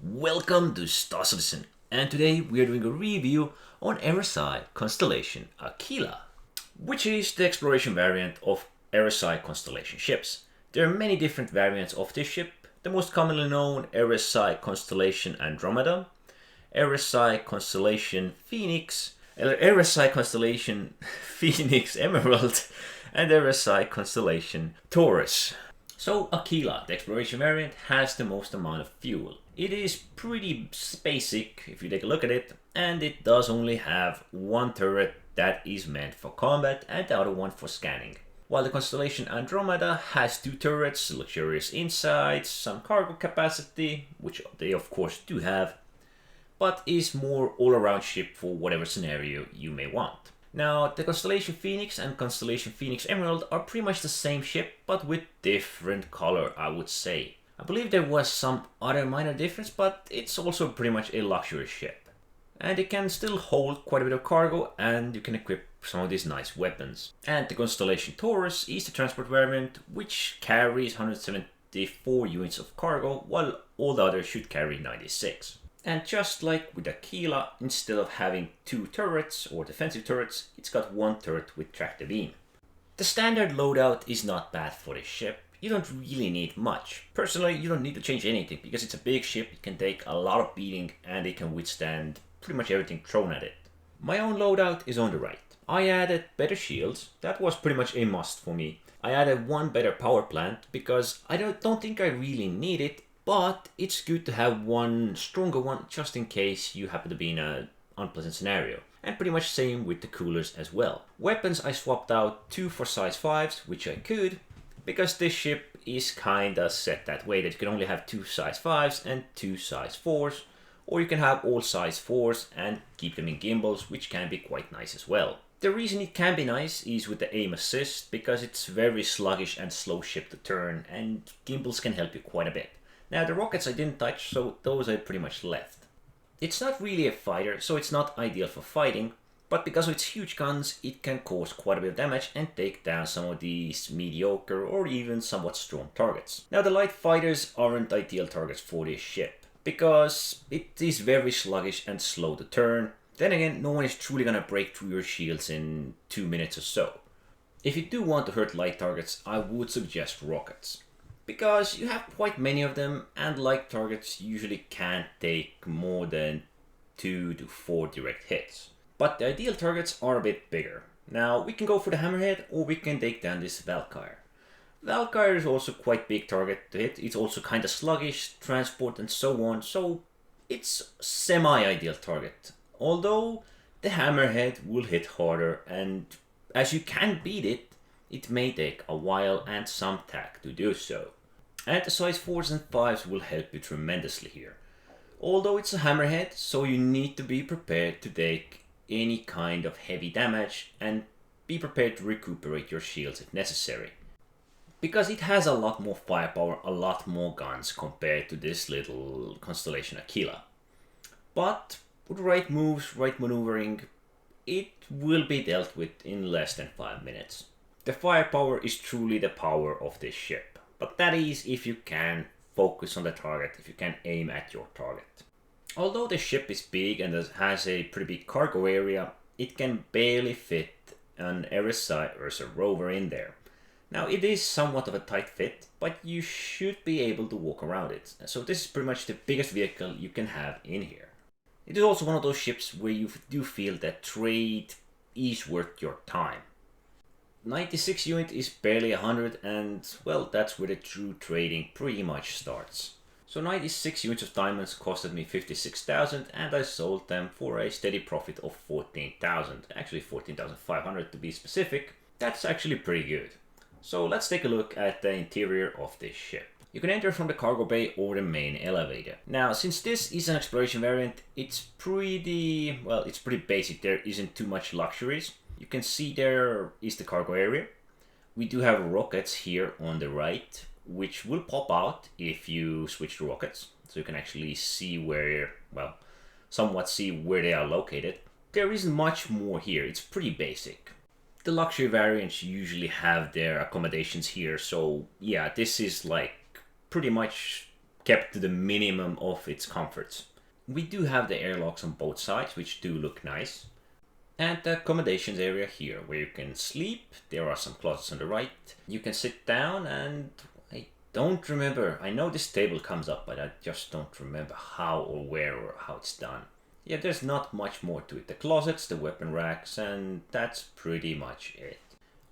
Welcome to Star Citizen, and today we are doing a review on RSI Constellation Aquila, which is the exploration variant of RSI Constellation ships. There are many different variants of this ship, the most commonly known RSI Constellation Andromeda, RSI Constellation Phoenix, RSI Constellation Phoenix Emerald, and RSI Constellation Taurus. So Aquila, the exploration variant, has the most amount of fuel. It is pretty basic if you take a look at it, and it does only have one turret that is meant for combat and the other one for scanning. While the Constellation Andromeda has two turrets, luxurious insides, some cargo capacity, which they of course do have, but is more all-around ship for whatever scenario you may want. Now, the Constellation Phoenix and Constellation Phoenix Emerald are pretty much the same ship, but with different color, I would say. I believe there was some other minor difference, but it's also pretty much a luxury ship. And it can still hold quite a bit of cargo, and you can equip some of these nice weapons. And the Constellation Taurus is the transport variant, which carries 174 units of cargo, while all the others should carry 96. And just like with Aquila, instead of having two turrets or defensive turrets, it's got one turret with tractor beam. The standard loadout is not bad for this ship. You don't really need much. Personally, you don't need to change anything because it's a big ship, it can take a lot of beating and it can withstand pretty much everything thrown at it. My own loadout is on the right. I added better shields, that was pretty much a must for me. I added one better power plant because I don't think I really need it, but it's good to have one stronger one just in case you happen to be in an unpleasant scenario. And pretty much same with the coolers as well. Weapons, I swapped out two for size 5s, which I could, because this ship is kinda set that way that you can only have two size 5s and two size 4s, or you can have all size 4s and keep them in gimbals, which can be quite nice as well. The reason it can be nice is with the aim assist, because it's very sluggish and slow ship to turn, and gimbals can help you quite a bit. Now the rockets I didn't touch, so those I pretty much left. It's not really a fighter, so it's not ideal for fighting, but because of its huge guns, it can cause quite a bit of damage and take down some of these mediocre or even somewhat strong targets. Now the light fighters aren't ideal targets for this ship, because it is very sluggish and slow to turn. Then again, no one is truly gonna break through your shields in 2 minutes or so. If you do want to hurt light targets, I would suggest rockets, because you have quite many of them and light targets usually can't take more than 2 to 4 direct hits. But the ideal targets are a bit bigger. Now we can go for the hammerhead or we can take down this Valkyrie. Valkyrie is also quite big target to hit. It's also kinda sluggish, transport and so on, so it's semi-ideal target. Although the hammerhead will hit harder, and as you can beat it, it may take a while and some tack to do so. And the size 4s and 5s will help you tremendously here. Although it's a hammerhead, so you need to be prepared to take any kind of heavy damage and be prepared to recuperate your shields if necessary. Because it has a lot more firepower, a lot more guns compared to this little Constellation Aquila. But with right moves, right maneuvering, it will be dealt with in less than 5 minutes. The firepower is truly the power of this ship, but that is if you can focus on the target, if you can aim at your target. Although the ship is big and has a pretty big cargo area, it can barely fit an RSI Ursa rover in there. Now it is somewhat of a tight fit, but you should be able to walk around it. So this is pretty much the biggest vehicle you can have in here. It is also one of those ships where you do feel that trade is worth your time. 96 unit is barely 100, and well, that's where the true trading pretty much starts. So 96 units of diamonds costed me 56,000 and I sold them for a steady profit of 14,000, actually 14,500 to be specific. That's actually pretty good. So let's take a look at the interior of this ship. You can enter from the cargo bay or the main elevator. Now, since this is an exploration variant, it's pretty basic. There isn't too much luxuries. You can see there is the cargo area. We do have rockets here on the right, which will pop out if you switch to rockets. So you can actually see somewhat see where they are located. There isn't much more here. It's pretty basic. The luxury variants usually have their accommodations here. So yeah, this is like pretty much kept to the minimum of its comforts. We do have the airlocks on both sides, which do look nice. And the accommodations area here, where you can sleep. There are some closets on the right. You can sit down, and I don't remember. I know this table comes up, but I just don't remember how or where or how it's done. Yeah, there's not much more to it. The closets, the weapon racks, and that's pretty much it.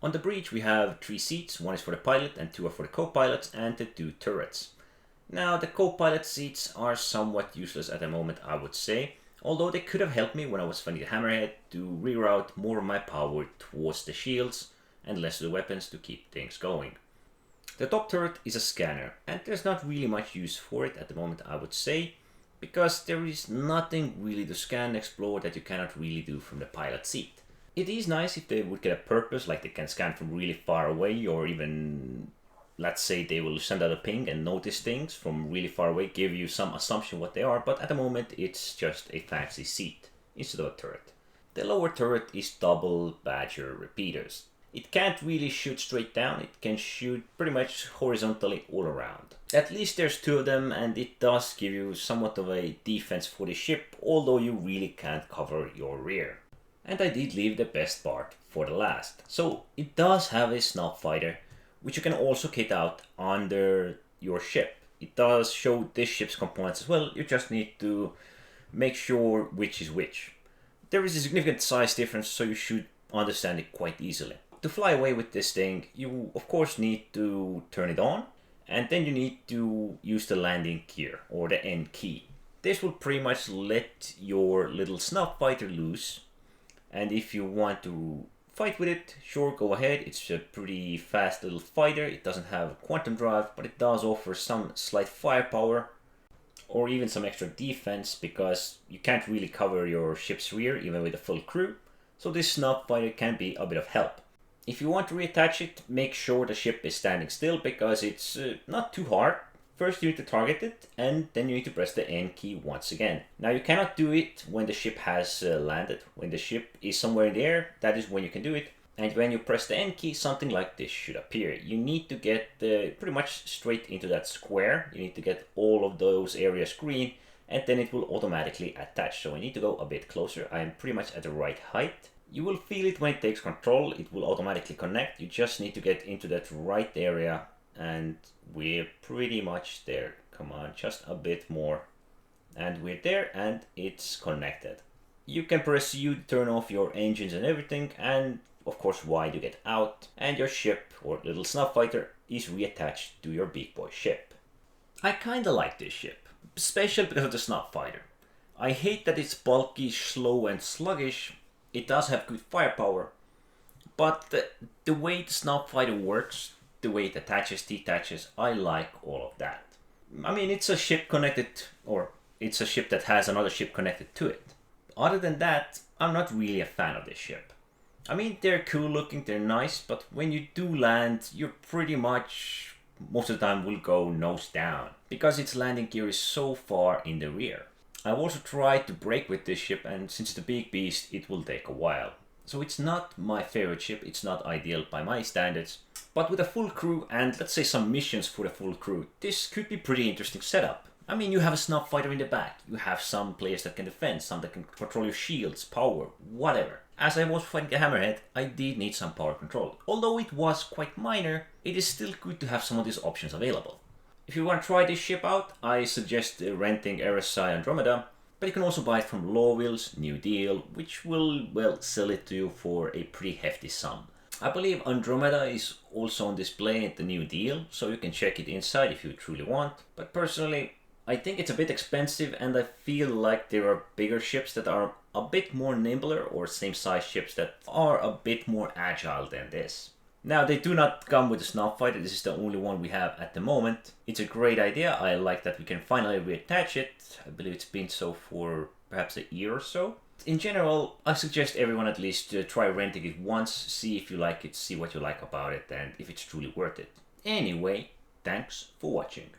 On the bridge we have 3 seats. 1 is for the pilot and 2 are for the co-pilots and the 2 turrets. Now the co-pilot seats are somewhat useless at the moment, I would say. Although they could have helped me when I was fighting the hammerhead to reroute more of my power towards the shields and less of the weapons to keep things going. The top turret is a scanner, and there's not really much use for it at the moment, I would say, because there is nothing really to scan and explore that you cannot really do from the pilot seat. It is nice if they would get a purpose, like they can scan from really far away, or even, let's say, they will send out a ping and notice things from really far away, give you some assumption what they are, but at the moment it's just a fancy seat instead of a turret. The lower turret is double Badger repeaters. It can't really shoot straight down, it can shoot pretty much horizontally all around. At least there's 2 of them, and it does give you somewhat of a defense for the ship, although you really can't cover your rear. And I did leave the best part for the last. So it does have a Snob Fighter, which you can also kit out under your ship. It does show this ship's components as well, you just need to make sure which is which. There is a significant size difference, so you should understand it quite easily. To fly away with this thing, you of course need to turn it on, and then you need to use the landing gear, or the N key. This will pretty much let your little Snob Fighter loose, and if you want to fight with it, sure, go ahead. It's a pretty fast little fighter. It doesn't have quantum drive, but it does offer some slight firepower, or even some extra defense, because you can't really cover your ship's rear even with a full crew, so this Snob Fighter can be a bit of help. If you want to reattach it, make sure the ship is standing still, because it's not too hard. First you need to target it, and then you need to press the N key once again. Now you cannot do it when the ship has landed. When the ship is somewhere in the air, that is when you can do it. And when you press the N key, something like this should appear. You need to get pretty much straight into that square. You need to get all of those areas green, and then it will automatically attach. So I need to go a bit closer. I am pretty much at the right height. You will feel it when it takes control. It will automatically connect. You just need to get into that right area, and we're pretty much there. Come on, just a bit more. And we're there, and it's connected. You can press U to turn off your engines and everything, and of course Y to get out, and your ship, or little Snob Fighter, is reattached to your big boy ship. I kinda like this ship, especially because of the Snob Fighter. I hate that it's bulky, slow and sluggish. It does have good firepower, but the way the Snob Fighter works, the way it attaches, detaches, I like all of that. I mean, it's a ship connected, or it's a ship that has another ship connected to it. Other than that, I'm not really a fan of this ship. I mean, they're cool looking, they're nice, but when you do land, you're pretty much, most of the time, will go nose down, because its landing gear is so far in the rear. I've also tried to brake with this ship, and since it's a big beast, it will take a while. So it's not my favorite ship, it's not ideal by my standards, but with a full crew and let's say some missions for the full crew, this could be pretty interesting setup. I mean, you have a Snob Fighter in the back, you have some players that can defend, some that can control your shields, power, whatever. As I was fighting the hammerhead, I did need some power control. Although it was quite minor, it is still good to have some of these options available. If you want to try this ship out, I suggest renting RSI Andromeda, but you can also buy it from Lowell's New Deal, which will, well, sell it to you for a pretty hefty sum. I believe Andromeda is also on display at the New Deal, so you can check it inside if you truly want, but personally, I think it's a bit expensive, and I feel like there are bigger ships that are a bit more nimbler, or same size ships that are a bit more agile than this. Now, they do not come with a Snob Fighter, this is the only one we have at the moment. It's a great idea, I like that we can finally reattach it. I believe it's been so for perhaps a year or so. In general, I suggest everyone at least try renting it once, see if you like it, see what you like about it, and if it's truly worth it. Anyway, thanks for watching.